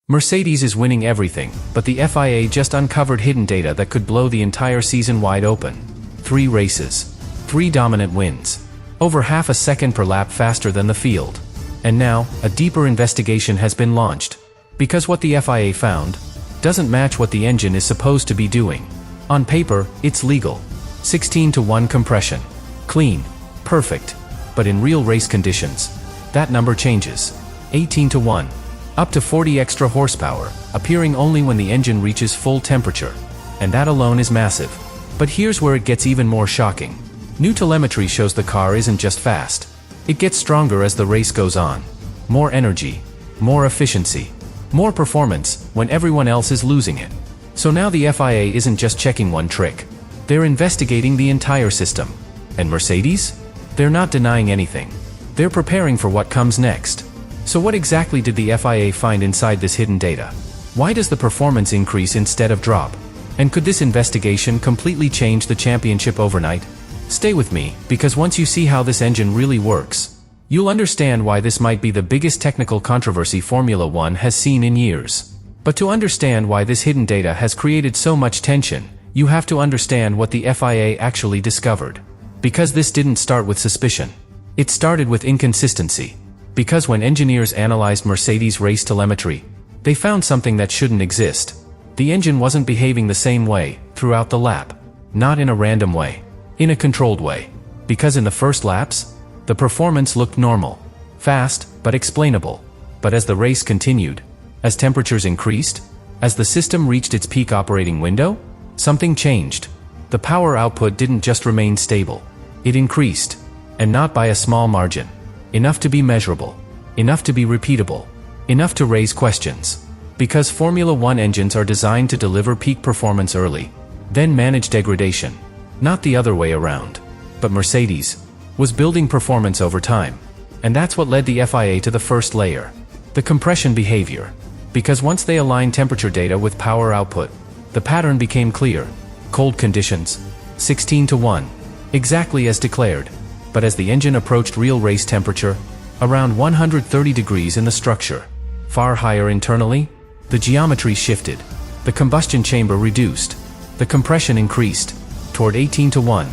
Mercedes is winning everything, but the FIA just uncovered hidden data that could blow the entire season wide open. 3 races. 3 dominant wins. Over half a second per lap faster than the field. And now, a deeper investigation has been launched. Because what the FIA found doesn't match what the engine is supposed to be doing. On paper, it's legal. 16:1 compression. Clean. Perfect. But in real race conditions, that number changes. 18:1. Up to 40 extra horsepower, appearing only when the engine reaches full temperature. And that alone is massive. But here's where it gets even more shocking. New telemetry shows the car isn't just fast. It gets stronger as the race goes on. More energy, more efficiency, more performance when everyone else is losing it. So now the FIA isn't just checking one trick. They're investigating the entire system. And Mercedes? They're not denying anything. They're preparing for what comes next. So what exactly did the FIA find inside this hidden data? Why does the performance increase instead of drop? And could this investigation completely change the championship overnight? Stay with me, because once you see how this engine really works, you'll understand why this might be the biggest technical controversy Formula One has seen in years. But to understand why this hidden data has created so much tension, you have to understand what the FIA actually discovered. Because this didn't start with suspicion. It started with inconsistency. Because when engineers analyzed Mercedes' race telemetry, they found something that shouldn't exist. The engine wasn't behaving the same way throughout the lap. Not in a random way. In a controlled way. Because in the first laps, the performance looked normal. Fast, but explainable. But as the race continued, as temperatures increased, as the system reached its peak operating window, something changed. The power output didn't just remain stable. It increased. And not by a small margin. Enough to be measurable. Enough to be repeatable. Enough to raise questions. Because Formula One engines are designed to deliver peak performance early, then manage degradation. Not the other way around. But Mercedes was building performance over time. And that's what led the FIA to the first layer. The compression behavior. Because once they aligned temperature data with power output, the pattern became clear. Cold conditions. 16:1. Exactly as declared. But as the engine approached real race temperature, around 130 degrees in the structure, far higher internally, the geometry shifted. The combustion chamber reduced. The compression increased, toward 18:1.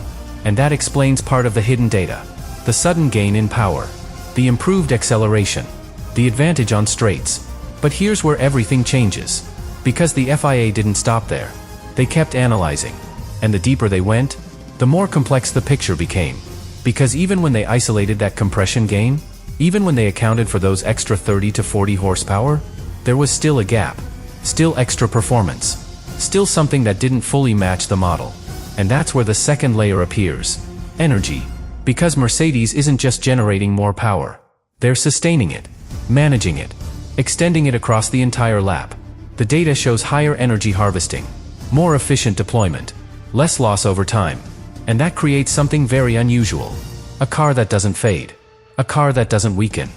And that explains part of the hidden data. The sudden gain in power. The improved acceleration. The advantage on straights. But here's where everything changes. Because the FIA didn't stop there. They kept analyzing. And the deeper they went, the more complex the picture became. Because even when they isolated that compression gain, even when they accounted for those extra 30 to 40 horsepower, there was still a gap. Still extra performance. Still something that didn't fully match the model. And that's where the second layer appears. Energy. Because Mercedes isn't just generating more power. They're sustaining it. Managing it. Extending it across the entire lap. The data shows higher energy harvesting. More efficient deployment. Less loss over time. And that creates something very unusual. A car that doesn't fade. A car that doesn't weaken.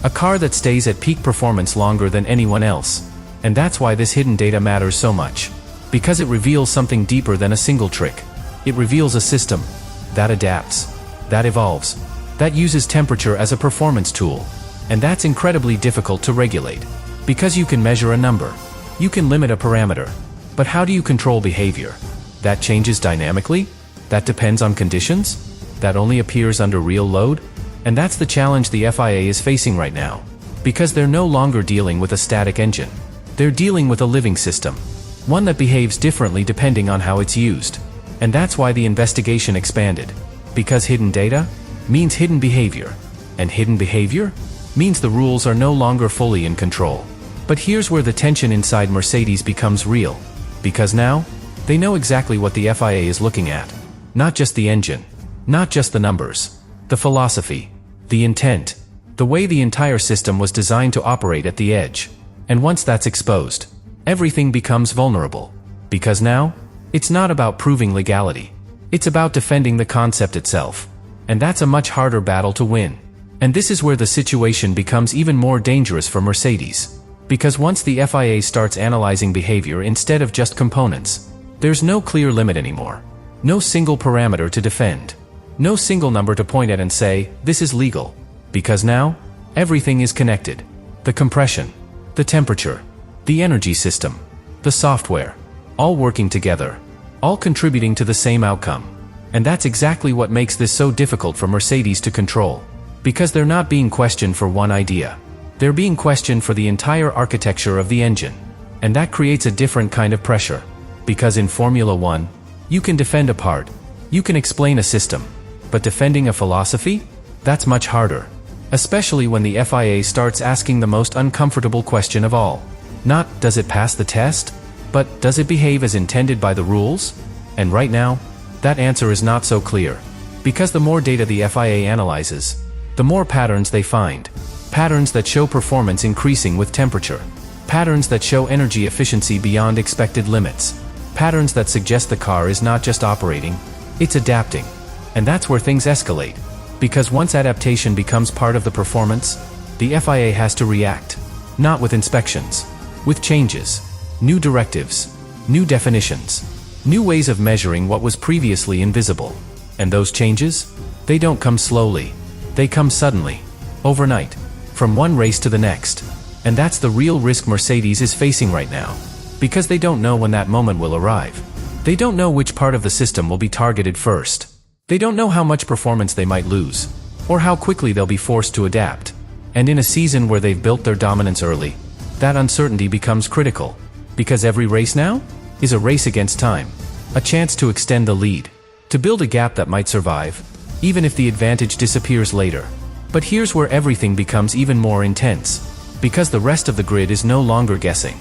A car that stays at peak performance longer than anyone else. And that's why this hidden data matters so much. Because it reveals something deeper than a single trick. It reveals a system that adapts, that evolves, that uses temperature as a performance tool. And that's incredibly difficult to regulate. Because you can measure a number. You can limit a parameter. But how do you control behavior? That changes dynamically? That depends on conditions? That only appears under real load? And that's the challenge the FIA is facing right now. Because they're no longer dealing with a static engine. They're dealing with a living system. One that behaves differently depending on how it's used. And that's why the investigation expanded. Because hidden data means hidden behavior. And hidden behavior means the rules are no longer fully in control. But here's where the tension inside Mercedes becomes real. Because now, they know exactly what the FIA is looking at. Not just the engine. Not just the numbers. The philosophy. The intent. The way the entire system was designed to operate at the edge. And once that's exposed, everything becomes vulnerable. Because now, it's not about proving legality. It's about defending the concept itself. And that's a much harder battle to win. And this is where the situation becomes even more dangerous for Mercedes. Because once the FIA starts analyzing behavior instead of just components, there's no clear limit anymore. No single parameter to defend. No single number to point at and say, this is legal. Because now, everything is connected. The compression. The temperature. the energy system, the software, all working together, all contributing to the same outcome. And that's exactly what makes this so difficult for Mercedes to control. Because they're not being questioned for one idea. They're being questioned for the entire architecture of the engine. And that creates a different kind of pressure. Because in Formula One, you can defend a part, you can explain a system, but defending a philosophy? That's much harder. Especially when the FIA starts asking the most uncomfortable question of all. Not, does it pass the test? But, does it behave as intended by the rules? And right now, that answer is not so clear. Because the more data the FIA analyzes, the more patterns they find. Patterns that show performance increasing with temperature. Patterns that show energy efficiency beyond expected limits. Patterns that suggest the car is not just operating, it's adapting. And that's where things escalate. Because once adaptation becomes part of the performance, the FIA has to react. Not with inspections. With changes. New directives. New definitions. New ways of measuring what was previously invisible. And those changes? They don't come slowly. They come suddenly. Overnight. From one race to the next. And that's the real risk Mercedes is facing right now. Because they don't know when that moment will arrive. They don't know which part of the system will be targeted first. They don't know how much performance they might lose. Or how quickly they'll be forced to adapt. And in a season where they've built their dominance early, that uncertainty becomes critical. Because every race now is a race against time. A chance to extend the lead. To build a gap that might survive, even if the advantage disappears later. But here's where everything becomes even more intense. Because the rest of the grid is no longer guessing.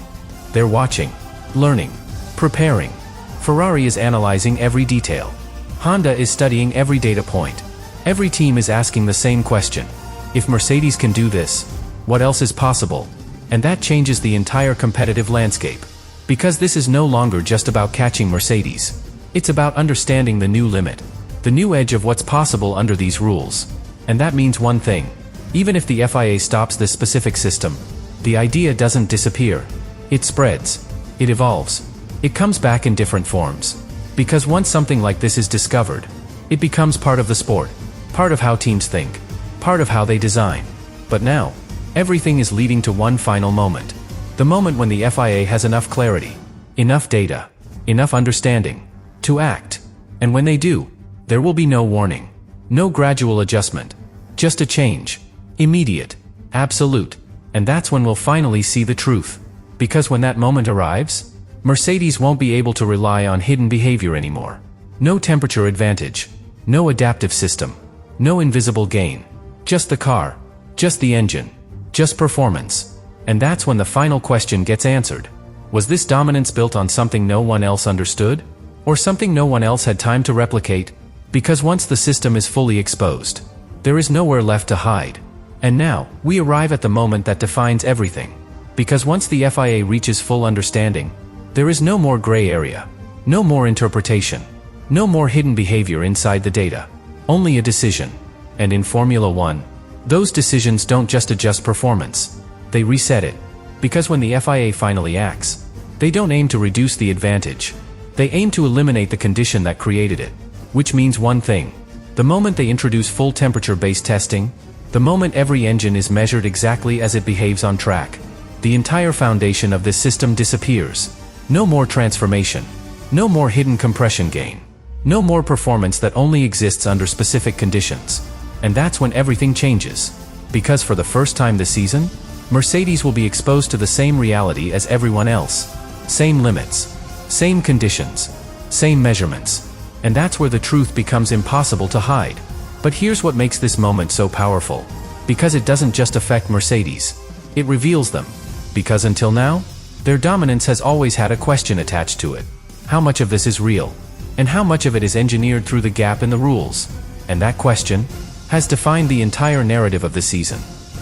They're watching, learning, preparing. Ferrari is analyzing every detail. Honda is studying every data point. Every team is asking the same question. If Mercedes can do this, what else is possible? And that changes the entire competitive landscape. Because this is no longer just about catching Mercedes. It's about understanding the new limit. The new edge of what's possible under these rules. And that means one thing. Even if the FIA stops this specific system, the idea doesn't disappear. It spreads. It evolves. It comes back in different forms. Because once something like this is discovered, it becomes part of the sport. Part of how teams think. Part of how they design. But now, everything is leading to one final moment. The moment when the FIA has enough clarity, enough data, enough understanding, to act. And when they do, there will be no warning. No gradual adjustment. Just a change. Immediate. Absolute. And that's when we'll finally see the truth. Because when that moment arrives, Mercedes won't be able to rely on hidden behavior anymore. No temperature advantage. No adaptive system. No invisible gain. Just the car. Just the engine. Just performance. And that's when the final question gets answered. Was this dominance built on something no one else understood? Or something no one else had time to replicate? Because once the system is fully exposed, there is nowhere left to hide. And now, we arrive at the moment that defines everything. Because once the FIA reaches full understanding, there is no more gray area. No more interpretation. No more hidden behavior inside the data. Only a decision. And in Formula One, those decisions don't just adjust performance. They reset it. Because when the FIA finally acts, they don't aim to reduce the advantage. They aim to eliminate the condition that created it. Which means one thing. The moment they introduce full temperature-based testing, the moment every engine is measured exactly as it behaves on track, the entire foundation of this system disappears. No more transformation. No more hidden compression gain. No more performance that only exists under specific conditions. And that's when everything changes. Because for the first time this season, Mercedes will be exposed to the same reality as everyone else. Same limits. Same conditions. Same measurements. And that's where the truth becomes impossible to hide. But here's what makes this moment so powerful. Because it doesn't just affect Mercedes. It reveals them. Because until now, their dominance has always had a question attached to it. How much of this is real? And how much of it is engineered through the gap in the rules? And that question has defined the entire narrative of the season.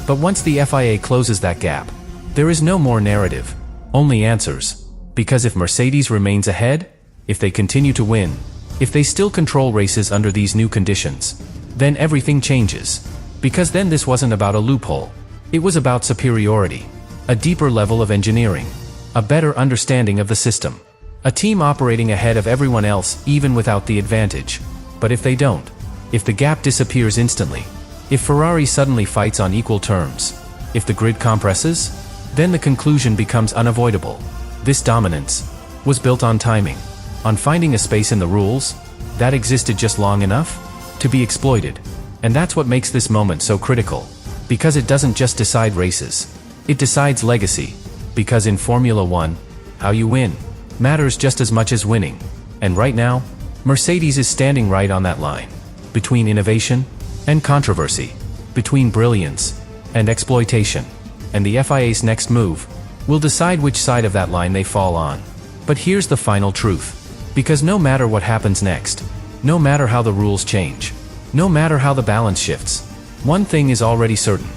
But once the FIA closes that gap, there is no more narrative, only answers. Because if Mercedes remains ahead, if they continue to win, if they still control races under these new conditions, then everything changes. Because then this wasn't about a loophole. It was about superiority. A deeper level of engineering. A better understanding of the system. A team operating ahead of everyone else even without the advantage. But if they don't, if the gap disappears instantly, if Ferrari suddenly fights on equal terms, if the grid compresses, then the conclusion becomes unavoidable. This dominance was built on timing, on finding a space in the rules that existed just long enough to be exploited. And that's what makes this moment so critical, because it doesn't just decide races, it decides legacy. Because in Formula 1, how you win matters just as much as winning. And right now, Mercedes is standing right on that line, between innovation and controversy, between brilliance and exploitation. And the FIA's next move will decide which side of that line they fall on. But here's the final truth. Because no matter what happens next, no matter how the rules change, no matter how the balance shifts, one thing is already certain.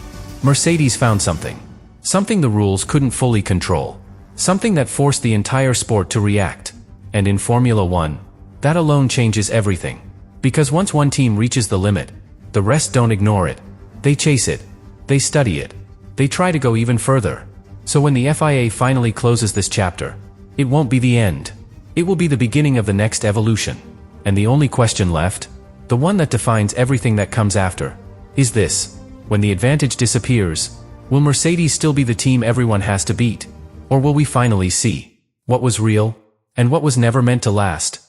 Mercedes found something. Something the rules couldn't fully control. Something that forced the entire sport to react. And in Formula 1, that alone changes everything. Because once one team reaches the limit, the rest don't ignore it. They chase it. They study it. They try to go even further. So when the FIA finally closes this chapter, it won't be the end. It will be the beginning of the next evolution. And the only question left, the one that defines everything that comes after, is this: when the advantage disappears, will Mercedes still be the team everyone has to beat? Or will we finally see what was real and what was never meant to last?